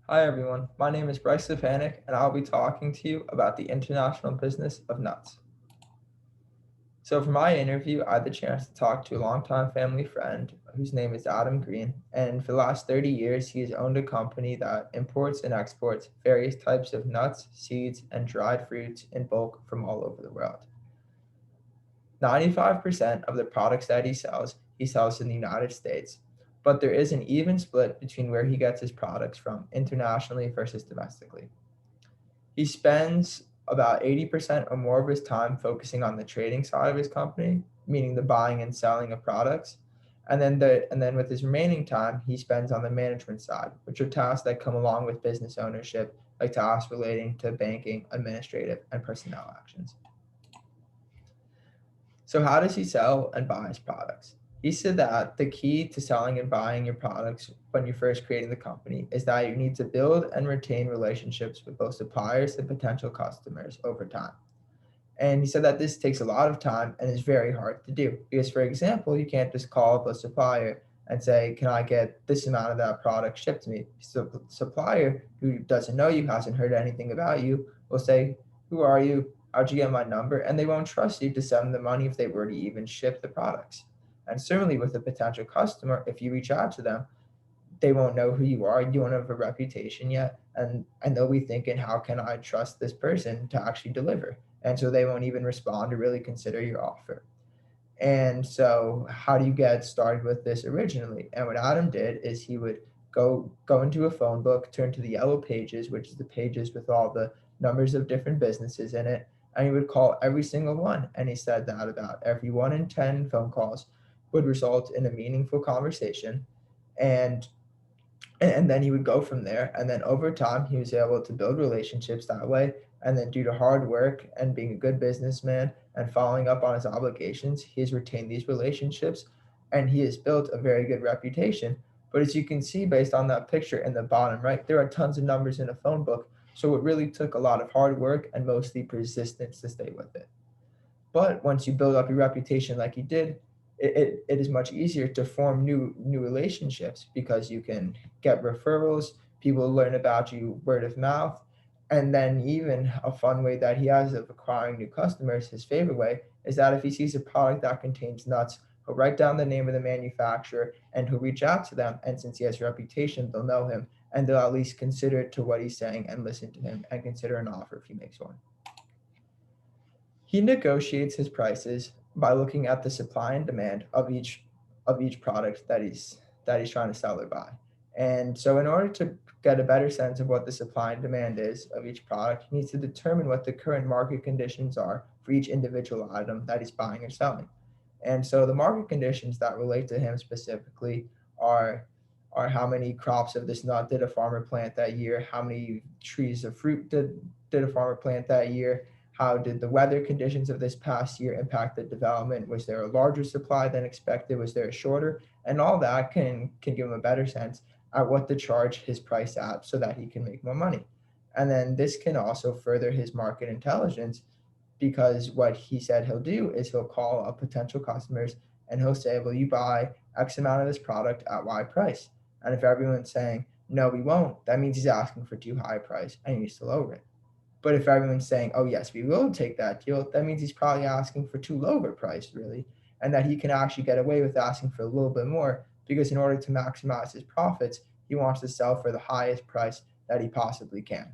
Hi everyone, my name is Bryce Stepaniuk and I'll be talking to you about the international business of nuts. So for my interview, I had the chance to talk to a longtime family friend whose name is Adam Green, and for the last 30 years he has owned a company that imports and exports various types of nuts, seeds, and dried fruits in bulk from all over the world. 95% of the products that he sells in the United States, but there is an even split between where he gets his products from internationally versus domestically. He spends about 80% or more of his time focusing on the trading side of his company, meaning the buying and selling of products. And then with his remaining time, he spends on the management side, which are tasks that come along with business ownership, like tasks relating to banking, administrative, and personnel actions. So, how does he sell and buy his products? He said that the key to selling and buying your products when you're first creating the company is that you need to build and retain relationships with both suppliers and potential customers over time. And he said that this takes a lot of time and is very hard to do because, for example, you can't just call up a supplier and say, "Can I get this amount of that product shipped to me?" So, the supplier who doesn't know you, hasn't heard anything about you, will say, "Who are you? How'd you get my number?" And they won't trust you to send them the money if they've already even shipped the products. And certainly with a potential customer, if you reach out to them, they won't know who you are. You don't have a reputation yet, and they'll be thinking, "How can I trust this person to actually deliver?" And so they won't even respond or really consider your offer. And so, how do you get started with this originally? And what Adam did is he would go into a phone book, turn to the yellow pages, which is the pages with all the numbers of different businesses in it, and he would call every single one. And he said that about every 1 in 10 phone calls would result in a meaningful conversation. And and then he would go from there. And then over time, he was able to build relationships that way. And then, due to hard work and being a good businessman and following up on his obligations, he has retained these relationships and he has built a very good reputation. But as you can see, based on that picture in the bottom right, there are tons of numbers in a phone book. So it really took a lot of hard work and mostly persistence to stay with it. But once you build up your reputation like you did, it is much easier to form new relationships because you can get referrals, people learn about you word of mouth, and then even a fun way that he has of acquiring new customers, his favorite way, is that if he sees a product that contains nuts, he'll write down the name of the manufacturer and he'll reach out to them. And since he has a reputation, they'll know him and they'll at least consider to what he's saying and listen to him and consider an offer if he makes one. He negotiates his prices by looking at the supply and demand of each product that he's trying to sell or buy. And so in order to get a better sense of what the supply and demand is of each product, he needs to determine what the current market conditions are for each individual item that he's buying or selling. And so the market conditions that relate to him specifically are are how many crops of this nut did a farmer plant that year, how many trees of fruit did a farmer plant that year, how did the weather conditions of this past year impact the development? Was there a larger supply than expected? Was there a shorter? And all that can give him a better sense at what to charge his price at so that he can make more money. And then this can also further his market intelligence because what he said he'll do is he'll call up potential customers and he'll say, "Will you buy X amount of this product at Y price?" And if everyone's saying, "No, we won't," that means he's asking for too high a price and he needs to lower it. But if everyone's saying, "Oh, yes, we will take that deal," that means he's probably asking for too low of a price, really, and that he can actually get away with asking for a little bit more because in order to maximize his profits, he wants to sell for the highest price that he possibly can.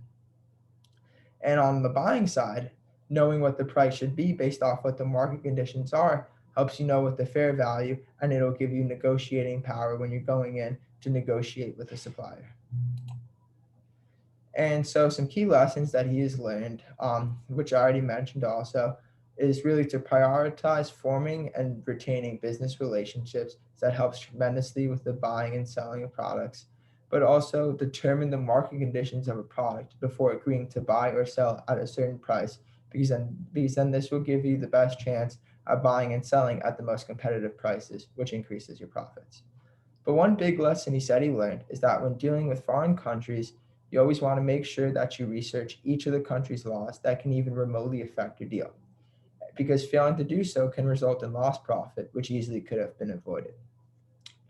And on the buying side, knowing what the price should be based off what the market conditions are helps you know what the fair value and it'll give you negotiating power when you're going in to negotiate with a supplier. And so, some key lessons that he has learned, which I already mentioned also, is really to prioritize forming and retaining business relationships. That helps tremendously with the buying and selling of products, but also determine the market conditions of a product before agreeing to buy or sell at a certain price, because then this will give you the best chance at buying and selling at the most competitive prices, which increases your profits. But one big lesson he said he learned is that when dealing with foreign countries, you always want to make sure that you research each of the country's laws that can even remotely affect your deal, because failing to do so can result in lost profit, which easily could have been avoided.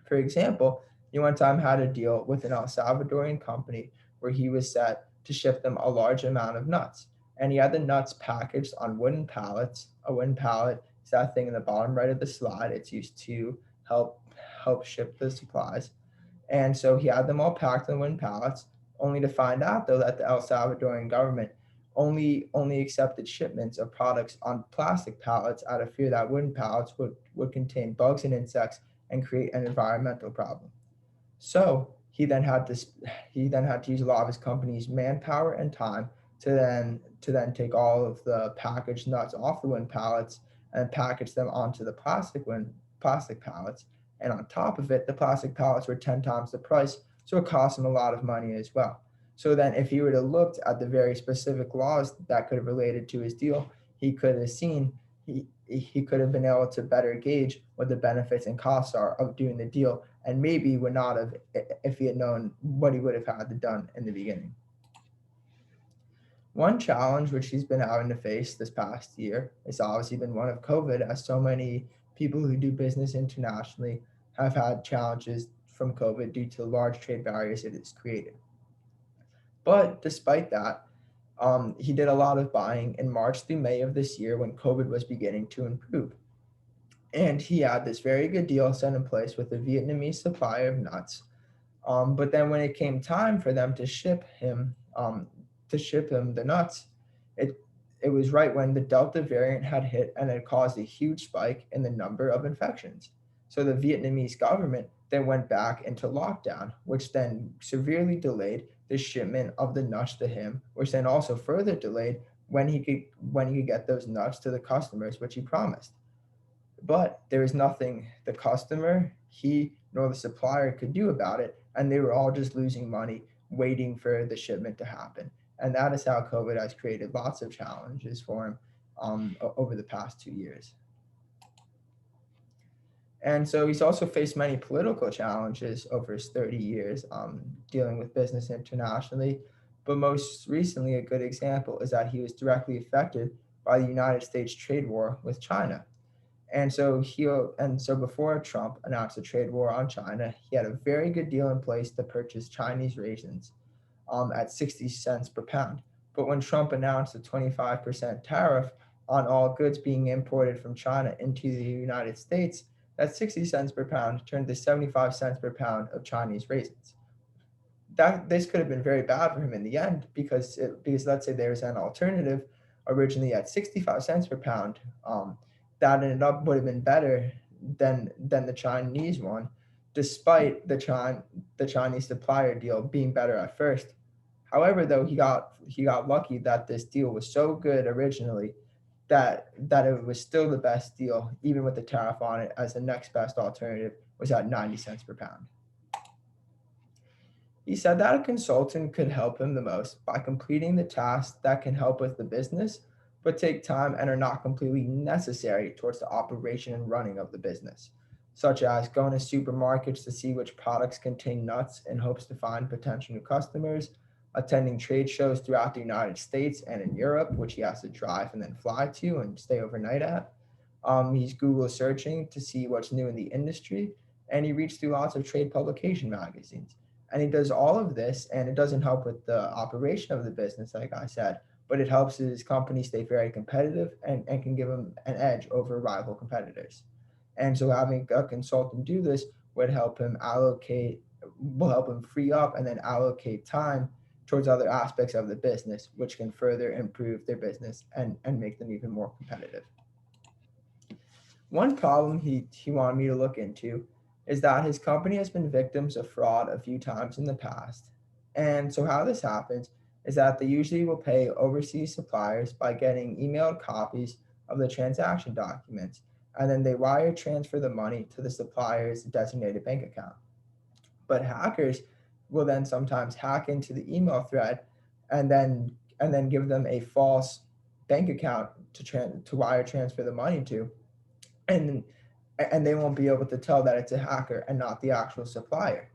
For example, you one time had a deal with an El Salvadorian company where he was set to ship them a large amount of nuts. And he had the nuts packaged on wooden pallets. A wooden pallet is that thing in the bottom right of the slide. It's used to help help ship the supplies. And so he had them all packed in wooden pallets, only to find out though that the El Salvadorian government only accepted shipments of products on plastic pallets out of fear that wooden pallets would contain bugs and insects and create an environmental problem. So he then had to use a lot of his company's manpower and time to then take all of the packaged nuts off the wooden pallets and package them onto the plastic pallets. And on top of it, the plastic pallets were 10 times the price, so it cost him a lot of money as well. So then if he would have looked at the very specific laws that could have related to his deal, he could have seen he could have been able to better gauge what the benefits and costs are of doing the deal, and maybe would not have if he had known what he would have had to done in the beginning. One challenge which he's been having to face this past year has obviously been one of COVID, as so many people who do business internationally have had challenges from COVID due to the large trade barriers it has created. But despite that, he did a lot of buying in March through May of this year when COVID was beginning to improve. And he had this very good deal set in place with a Vietnamese supplier of nuts. But then when it came time for them to ship him the nuts, it it was right when the Delta variant had hit and had caused a huge spike in the number of infections. So the Vietnamese government then went back into lockdown, which then severely delayed the shipment of the nuts to him, which then also further delayed when he could get those nuts to the customers, which he promised. But there was nothing the customer, he, nor the supplier could do about it, and they were all just losing money waiting for the shipment to happen. And that is how COVID has created lots of challenges for him over the past 2 years. And so he's also faced many political challenges over his 30 years dealing with business internationally. But most recently, a good example is that he was directly affected by the United States trade war with China. And so before Trump announced a trade war on China, he had a very good deal in place to purchase Chinese raisins at 60 cents per pound. But when Trump announced a 25% tariff on all goods being imported from China into the United States, that 60 cents per pound turned to 75 cents per pound of Chinese raisins. That this could have been very bad for him in the end because let's say there's an alternative originally at 65 cents per pound, that ended up would have been better than the Chinese one, despite the Chinese supplier deal being better at first. However, though he got lucky that this deal was so good originally that it was still the best deal, even with the tariff on it, as the next best alternative was at 90 cents per pound. He said that a consultant could help him the most by completing the tasks that can help with the business, but take time and are not completely necessary towards the operation and running of the business, such as going to supermarkets to see which products contain nuts in hopes to find potential new customers, attending trade shows throughout the United States and in Europe, which he has to drive and then fly to and stay overnight at. He's Google searching to see what's new in the industry, and he reads through lots of trade publication magazines. And he does all of this, and it doesn't help with the operation of the business, like I said, but it helps his company stay very competitive and can give him an edge over rival competitors. And so having a consultant do this will help him free up and then allocate time towards other aspects of the business, which can further improve their business and make them even more competitive. One problem he wanted me to look into is that his company has been victims of fraud a few times in the past. And so how this happens is that they usually will pay overseas suppliers by getting emailed copies of the transaction documents, and then they wire transfer the money to the supplier's designated bank account. But hackers will then sometimes hack into the email thread and then give them a false bank account to wire transfer the money to, and and they won't be able to tell that it's a hacker and not the actual supplier.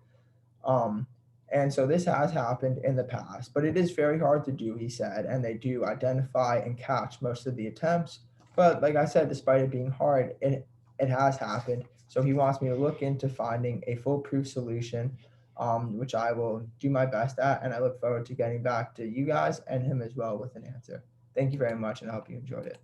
Um, and so this has happened in the past, but it is very hard to do, he said, and they do identify and catch most of the attempts. But like I said, despite it being hard, it has happened. So he wants me to look into finding a foolproof solution which I will do my best at. And I look forward to getting back to you guys and him as well with an answer. Thank you very much, and I hope you enjoyed it.